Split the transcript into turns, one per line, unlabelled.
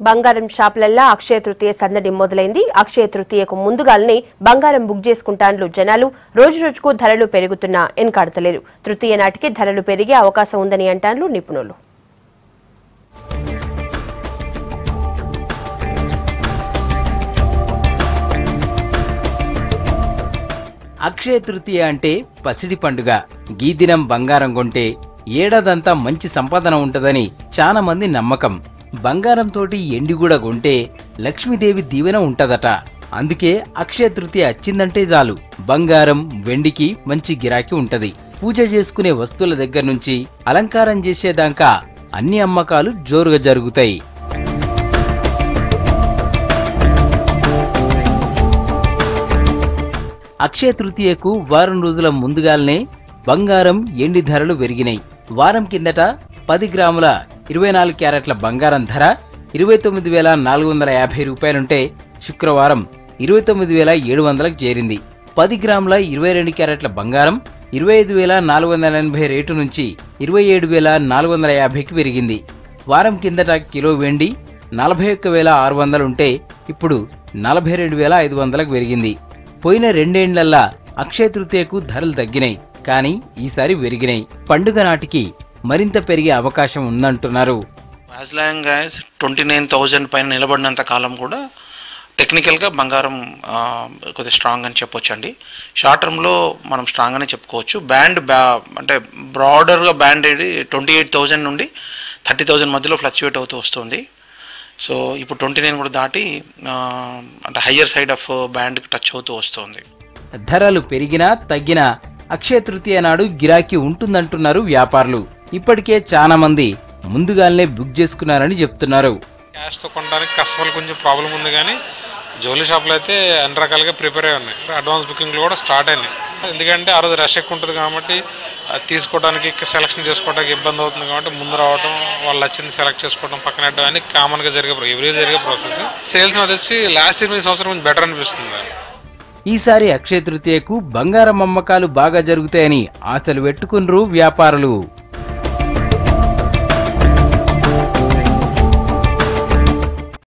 బంగారం షాపులల్లా అక్షయ తృతీయ సందడి మొదలైంది. అక్షయ తృతీయకు ముందుగానే బంగారం బుక్ చేసుకుంటాండ్లు జనాలు. రోజు రోజుకు ధరలు పెరుగుతున్నా ఎన్కాడతలేరు. తృతీయ నాటికి ధరలు పెరిగే అవకాశం ఉందని అంటాండ్లు నిపుణులు.
అక్షయ తృతీయ అంటే పసిడి పండుగ. ఈ దినం బంగారం కొంటే ఏడాదంతా మంచి సంపాదన ఉంటదని చాలా మంది నమ్మకం. బంగారంతోటి ఎండి కూడా కొంటే లక్ష్మీదేవి దీవెన ఉంటదట. అందుకే అక్షయ తృతీయ వచ్చిందంటే చాలు బంగారం వెండికి మంచి గిరాకీ ఉంటది. పూజ చేసుకునే వస్తువుల దగ్గర నుంచి అలంకారం చేసేదాకా అన్ని అమ్మకాలు జోరుగా జరుగుతాయి. అక్షయ తృతీయకు వారం రోజుల ముందుగానే బంగారం ఎండి ధరలు పెరిగినాయి. వారం కిందట 10 గ్రాముల 24 క్యారెట్ల బంగారం ధర 29,450 రూపాయలుంటే శుక్రవారం 29,700కు చేరింది. 10 గ్రాముల 22 క్యారెట్ల బంగారం 25,480 రేటు నుంచి 27,450కి పెరిగింది. వారం కిందట కిలో వెండి 41,600 ఉంటే ఇప్పుడు 42,500కు పెరిగింది. పోయిన 2 ఏళ్లల్లా అక్షయ తృతీయకు ధరలు తగ్గినాయి, కానీ ఈసారి పెరిగినాయి. పండుగ నాటికి మరింత పెరిగే అవకాశం ఉందంటున్నారు.
యాజ్ లాంగ్ యాజ్ 29,000 పైన నిలబడినంత కాలం కూడా టెక్నికల్గా బంగారం కొద్దిగా స్ట్రాంగ్ అని చెప్పొచ్చండి. షార్ట్ టర్మ్లో మనం స్ట్రాంగ్ అని చెప్పుకోవచ్చు. అంటే బ్రాడర్గా బ్యాండ్ 28,000 నుండి 30,000 మధ్యలో ఫ్లక్చువేట్ అవుతూ వస్తుంది. సో ఇప్పుడు 29 కూడా దాటి అంటే హయ్యర్ సైడ్ ఆఫ్ బ్యాండ్కి టచ్ అవుతూ వస్తుంది.
ధరలు పెరిగినా తగ్గినా అక్షయ తృతీయ నాడు గిరాకీ ఉంటుందంటున్నారు వ్యాపారులు. ఇప్పటికే చాలా మంది ముందుగానే బుక్ చేసుకున్నారని చెప్తున్నారు.
క్యాష్తో కొనడానికి కస్టమర్లు కొంచెం ప్రాబ్లం ఉంది, కానీ జ్యువెలరీ షాపులు అయితే అన్ని రకాలుగా ప్రిపేర్ అయి ఉన్నాయి. అడ్వాన్స్ బుకింగ్లు కూడా స్టార్ట్ అయినాయి. ఎందుకంటే ఆ రోజు రష్ ఎక్కువ ఉంటుంది కాబట్టి తీసుకోవడానికి సెలెక్షన్ చేసుకోవడానికి ఇబ్బంది అవుతుంది కాబట్టి ముందు రావడం, వాళ్ళు నచ్చింది సెలెక్ట్ చేసుకోవడం, పక్కన పెట్టడం అని కామన్గా ఎవ్రీ జరిగే ప్రాసెస్. సేల్స్ వచ్చి లాస్ట్ 8 సంవత్సరం కొంచెం బెటర్ అనిపిస్తుంది.
ఈసారి అక్షయ తృతీయకు బంగారం అమ్మకాలు బాగా జరుగుతాయని ఆశలు పెట్టుకున్నారు వ్యాపారులు.